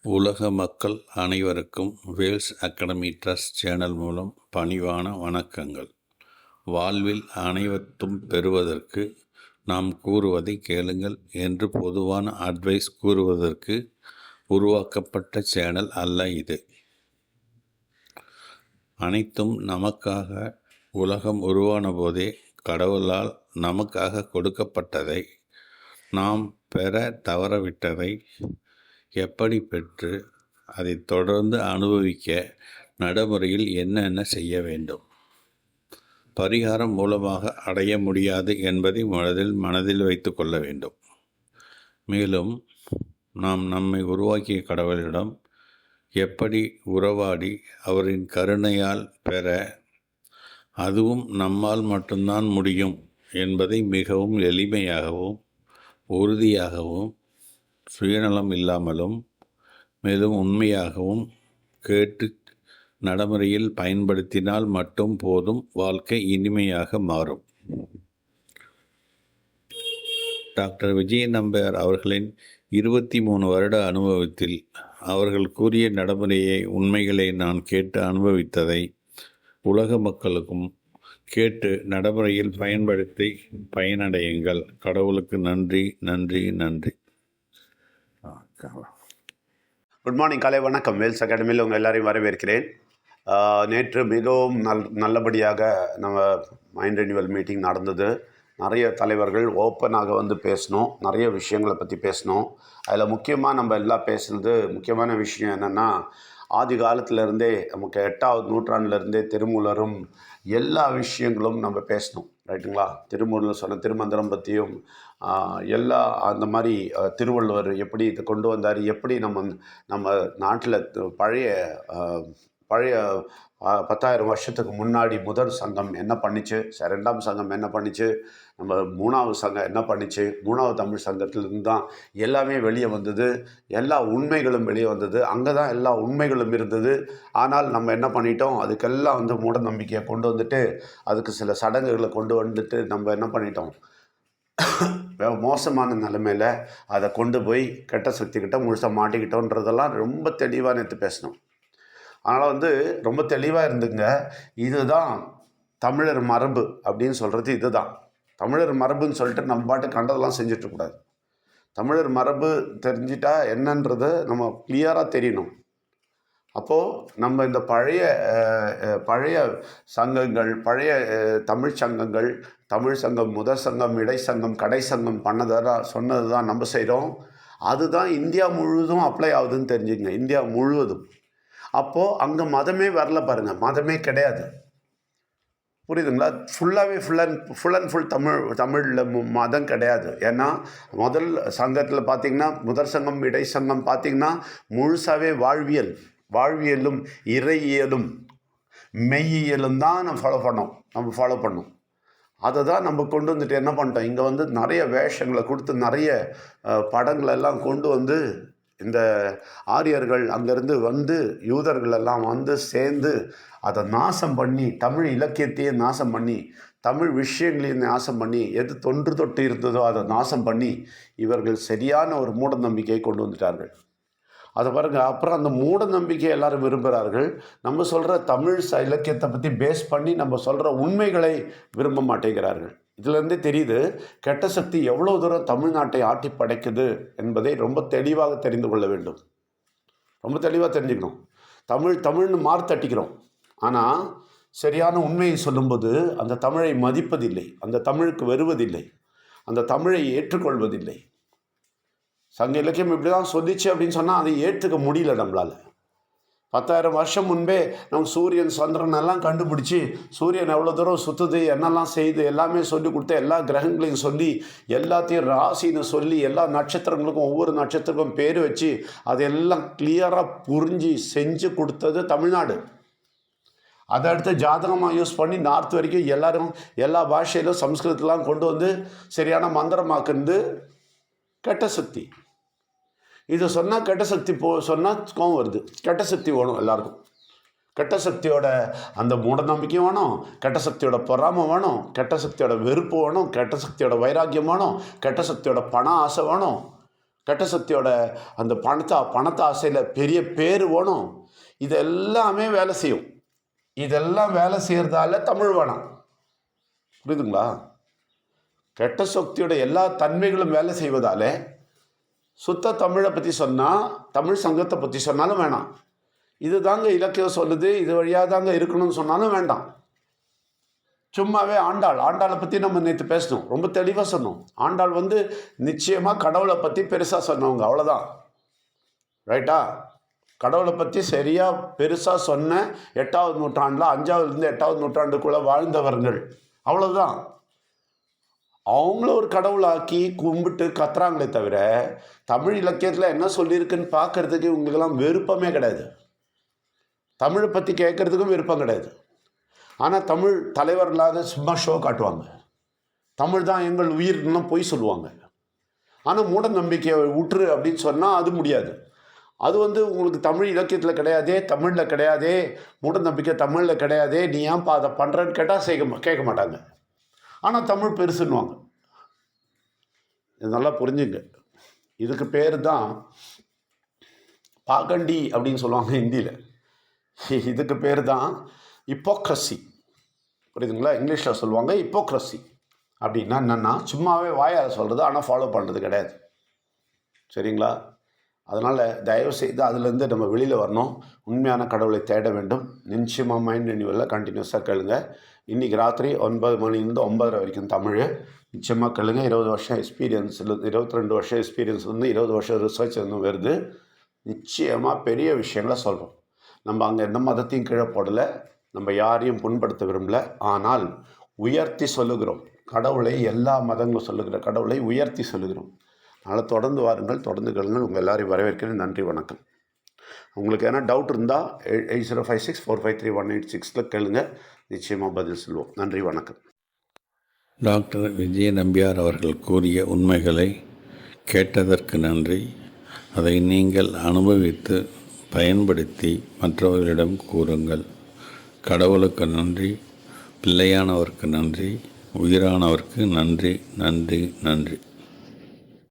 உலக மக்கள் அனைவருக்கும் வேல்ஸ் அகாடமி ட்ரஸ்ட் சேனல் மூலம் பணிவான வணக்கங்கள். வாழ்வில் அனைவற்றும் பெறுவதற்கு நாம் கூறுவதை கேளுங்கள் என்று பொதுவான அட்வைஸ் கூறுவதற்கு உருவாக்கப்பட்ட சேனல் அல்ல இது. அனைத்தும் நமக்காக உலகம் உருவான போதே கடவுளால் நமக்காக கொடுக்கப்பட்டதை, நாம் பெற தவறவிட்டதை எப்படி பெற்று அதை தொடர்ந்து அனுபவிக்க நடைமுறையில் என்னென்ன செய்ய வேண்டும், பரிகாரம் மூலமாக அடைய முடியாது என்பதை மனதில் வைத்து கொள்ள வேண்டும். மேலும் நாம் நம்மை உருவாக்கிய கடவுளிடம் எப்படி உறவாடி அவரின் கருணையால் பெற, அதுவும் நம்மால் மட்டும்தான் முடியும் என்பதை மிகவும் எளிமையாகவும் உறுதியாகவும் சுயநலம் இல்லாமலும் மேலும் உண்மையாகவும் கேட்டு நடைமுறையில் பயன்படுத்தினால் மட்டும் போதும், வாழ்க்கை இனிமையாக மாறும். டாக்டர் விஜய நம்பியார் அவர்களின் 23 வருட அனுபவத்தில் அவர்கள் கூறிய நடைமுறையை, உண்மைகளை நான் கேட்டு அனுபவித்ததை உலக மக்களுக்கும் கேட்டு நடைமுறையில் பயன்படுத்தி பயனடையுங்கள். கடவுளுக்கு நன்றி, நன்றி, நன்றி. குட் மார்னிங், காலை வணக்கம். வேல்ஸ் அகாடமியில் உங்கள் எல்லாரையும் வரவேற்கிறேன். நேற்று மிகவும் நல்லபடியாக நம்ம மைண்ட் ரினிவல் மீட்டிங் நடந்தது. நிறைய தலைவர்கள் ஓப்பனாக வந்து பேசணும், நிறைய விஷயங்களை பற்றி பேசணும். அதில் முக்கியமாக நம்ம எல்லாம் பேசுனது முக்கியமான விஷயம் என்னென்னா, ஆதி காலத்திலேருந்தே நமக்கு 8வது நூற்றாண்டிலேருந்தே திருமூலரும் எல்லா விஷயங்களும் நம்ம பேசணும், ரைட்டுங்களா? திருமூலர் சொன்ன திருமந்திரம் பற்றியும் எல்லா அந்த மாதிரி திருவள்ளுவர் எப்படி இதை கொண்டு வந்தார், எப்படி நம்ம நாட்டில் பழைய 10,000 வருஷத்துக்கு முன்னாடி முதல் சங்கம் என்ன பண்ணிச்சு, 2ஆம் சங்கம் என்ன பண்ணிச்சு, நம்ம 3வது சங்கம் என்ன பண்ணிச்சு, 3வது தமிழ் சங்கத்திலிருந்து தான் எல்லாமே வெளியே வந்தது, எல்லா உண்மைகளும் வெளியே வந்தது. அங்கே தான் எல்லா உண்மைகளும் இருந்தது. ஆனால் நம்ம என்ன பண்ணிட்டோம், அதுக்கெல்லாம் வந்து மூட நம்பிக்கையை கொண்டு வந்துட்டு, அதுக்கு சில சடங்குகளை கொண்டு வந்துட்டு நம்ம என்ன பண்ணிட்டோம், மோசமான நிலைமையில் அதை கொண்டு போய் கெட்ட சக்திக்கிட்ட முழுசாக மாட்டிக்கிட்டோன்றதெல்லாம் ரொம்ப தெளிவாக நேற்று பேசணும். அதனால் வந்து ரொம்ப தெளிவாக இருந்துங்க. இதுதான் தமிழர் மரபு அப்படின்னு சொல்கிறது. இதுதான் தமிழர் மரபுன்னு சொல்லிட்டு நம்ம பாட்டு கண்டதெல்லாம் செஞ்சிட்ருக்கூடாது. தமிழர் மரபு தெரிஞ்சிட்டா என்னன்றது நம்ம கிளியராக தெரியணும். அப்போது நம்ம இந்த பழைய சங்கங்கள், பழைய தமிழ் சங்கங்கள், தமிழ் சங்கம், முதல் சங்கம், இடைச்சங்கம், கடை சங்கம் சொன்னது தான் நம்ம செய்கிறோம். அதுதான் இந்தியா முழுவதும் அப்ளை ஆகுதுன்னு தெரிஞ்சுங்க, இந்தியா முழுவதும். அப்போது அங்கே மதமே வரல பாருங்கள், மதமே கிடையாது, புரியுதுங்களா? ஃபுல் அண்ட் ஃபுல் தமிழில் மதம் கிடையாது. ஏன்னா முதல் சங்கத்தில் பார்த்திங்கன்னா, முதல் சங்கம், இடை சங்கம் பார்த்திங்கன்னா முழுசாகவே வாழ்வியலும் இறையியலும் மெய்யியலும் தான் நம்ம ஃபாலோ பண்ணோம். அதை தான் நம்ம கொண்டு வந்துட்டு என்ன பண்ணிட்டோம், இங்கே வந்து நிறைய வேஷங்களை கொடுத்து நிறைய படங்களெல்லாம் கொண்டு வந்து இந்த ஆரியர்கள் அங்கேருந்து வந்து யூதர்கள் எல்லாம் வந்து சேர்ந்து அதை நாசம் பண்ணி, தமிழ் இலக்கியத்தையே நாசம் பண்ணி, தமிழ் விஷயங்களையும் நாசம் பண்ணி, எது தொன்று இருந்ததோ அதை நாசம் பண்ணி இவர்கள் சரியான ஒரு மூட நம்பிக்கையை கொண்டு வந்துட்டார்கள். அதை பாருங்கள். அப்புறம் அந்த மூட நம்பிக்கையை எல்லாரும் விரும்புகிறார்கள். நம்ம சொல்கிற தமிழ் இலக்கியத்தை பற்றி பேஸ் பண்ணி நம்ம சொல்கிற உண்மைகளை விரும்ப மாட்டேங்கிறார்கள். இதிலேருந்தே தெரியுது கெட்ட சக்தி எவ்வளோ தூரம் தமிழ்நாட்டை ஆட்டி படைக்குது என்பதை ரொம்ப தெளிவாக தெரிந்து கொள்ள வேண்டும். ரொம்ப தெளிவாக தெரிஞ்சுக்கணும். தமிழ்னு மார்த்தட்டிக்கிறோம். ஆனால் சரியான உண்மையை சொல்லும்போது அந்த தமிழை மதிப்பதில்லை, அந்த தமிழுக்கு வருவதில்லை, அந்த தமிழை ஏற்றுக்கொள்வதில்லை. சங்க இலக்கியம் இப்படி தான் சொல்லிச்சு அப்படின்னு சொன்னால் அதை ஏற்றுக்க முடியல நம்மளால். 10,000 வருஷம் முன்பே நம்ம சூரியன் சந்திரன் எல்லாம் கண்டுபிடிச்சி, சூரியன் எவ்வளோ தூரம் சுற்றுது, என்னெல்லாம் செய்து எல்லாமே சொல்லி கொடுத்து, எல்லா கிரகங்களையும் சொல்லி, எல்லாத்தையும் ராசின்னு சொல்லி, எல்லா நட்சத்திரங்களுக்கும் ஒவ்வொரு நட்சத்திரக்கும் பேர் வச்சு அதையெல்லாம் கிளியராக புரிஞ்சு செஞ்சு கொடுத்தது தமிழ்நாடு. அதை அடுத்து ஜாதகமாக யூஸ் பண்ணி நார்த் வரைக்கும் எல்லாரும் எல்லா பாஷையிலும் சம்ஸ்கிருதத்தெலாம் கொண்டு வந்து சரியான மந்திரமாக்குறது கெட்ட சக்தி. இது சொன்னால் கெட்ட சக்தி சொன்னால் கோவம் வருது. கெட்ட சக்தி வேணும் எல்லாருக்கும். கெட்ட சக்தியோட அந்த மூட நம்பிக்கை வேணும், கெட்ட சக்தியோட பொறாமை வேணும், கெட்ட சக்தியோட வெறுப்பு வேணும், கெட்ட சக்தியோட வைராக்கியம் வேணும், கெட்ட சக்தியோட பண ஆசை வேணும், கெட்ட சக்தியோட அந்த பணத்தை ஆசையில் பெரிய பேர் வேணும், இதெல்லாமே வேலை செய்யும். இதெல்லாம் வேலை செய்கிறதால தமிழ் வேணாம். புரியுதுங்களா? கெட்ட சக்தியோட எல்லா தன்மைகளும் வேலை செய்வதாலே சுத்த தமிழை பற்றி சொன்னால், தமிழ் சங்கத்தை பற்றி சொன்னாலும் வேணாம். இது தாங்க இலக்கியம் சொல்லுது, இது வழியாக தாங்க இருக்கணும்னு சொன்னாலும் வேண்டாம். சும்மாவே ஆண்டாளை பற்றி நம்ம நேற்று பேசணும், ரொம்ப தெளிவாக சொன்னோம். ஆண்டாள் நிச்சயமாக கடவுளை பற்றி பெருசாக சொன்னவங்க, அவ்வளோதான். ரைட்டா? கடவுளை பற்றி சரியாக பெருசாக சொன்ன 8வது நூற்றாண்டில் 5வதுலேருந்து 8வது நூற்றாண்டுக்குள்ளே வாழ்ந்தவர்கள், அவ்வளோதான். அவங்கள ஒரு கடவுளாக்கி கும்பிட்டு கத்துறாங்களே தவிர தமிழ் இலக்கியத்தில் என்ன சொல்லியிருக்குன்னு பார்க்கறதுக்கு இவங்களுக்கெல்லாம் விருப்பமே கிடையாது. தமிழை பற்றி கேட்குறதுக்கும் விருப்பம் கிடையாது. ஆனால் தமிழ் தலைவர் இல்லாத சும்மா ஷோ காட்டுவாங்க. தமிழ் தான் எங்கள் உயிர்லாம் பொய் சொல்லுவாங்க. ஆனால் மூட நம்பிக்கையை விட்டுரு அப்படின்னு சொன்னால் அது முடியாது. அது உங்களுக்கு தமிழ் இலக்கியத்தில் கிடையாதே, தமிழில் கிடையாதே, மூட நம்பிக்கை தமிழில் கிடையாதே, நீ ஏன்ப்பா அதை பண்ணுறன்னு கேட்டால் கேட்க மாட்டாங்க. ஆனால் தமிழ் பெருசுன்னுவாங்க. இது நல்லா புரிஞ்சுங்க. இதுக்கு பேர் தான் பாகண்டி அப்படின்னு சொல்லுவாங்க ஹிந்தியில். இதுக்கு பேர் தான் ஹிப்போக்ரஸி. புரியுதுங்களா? இங்கிலீஷில் சொல்லுவாங்க ஹிப்போக்ரஸி. அப்படின்னா என்னென்னா சும்மாவே வாயால் சொல்கிறது, ஆனால் ஃபாலோ பண்ணுறது கிடையாது. சரிங்களா? அதனால் தயவுசெய்து அதுலேருந்து நம்ம வெளியில் வரணும். உண்மையான கடவுளை தேட வேண்டும். நிச்சயமாக மைண்ட் ரினியூவலில் கண்டினியூஸாக கேளுங்க. இன்றைக்கி ராத்திரி 9 மணிலேருந்து 9:30 வரைக்கும் தமிழ் நிச்சயமாக கேளுங்க. 20 வருஷம் எக்ஸ்பீரியன்ஸில் 22 வருஷம் எக்ஸ்பீரியன்ஸ்லேருந்து 20 வருஷம் ரிசர்ச் வருது. நிச்சயமாக பெரிய விஷயங்களை சொல்கிறோம். நம்ம அங்கே எந்த மதத்தையும் கீழே போடலை, நம்ம யாரையும் புண்படுத்த விரும்பலை. ஆனால் உயர்த்தி சொல்லுகிறோம் கடவுளை. எல்லா மதங்களும் சொல்லுகிற கடவுளை உயர்த்தி சொல்லுகிறோம். அதனால் தொடர்ந்து வாருங்கள், தொடர்ந்து கேளுங்கள். உங்கள் எல்லாரையும் வரவேற்கிறேன். நன்றி, வணக்கம். உங்களுக்கு எதனா டவுட் இருந்தால் 8056453186 கேளுங்க. நிச்சயமாக பதில் சொல்லுவோம். நன்றி, வணக்கம். டாக்டர் விஜய நம்பியார் அவர்கள் கூறிய உண்மைகளை கேட்டதற்கு நன்றி. அதை நீங்கள் அனுபவித்து பயன்படுத்தி மற்றவர்களிடம் கூறுங்கள். கடவுளுக்கு நன்றி, பிள்ளையானவருக்கு நன்றி, உயிரானவருக்கு நன்றி, நன்றி, நன்றி.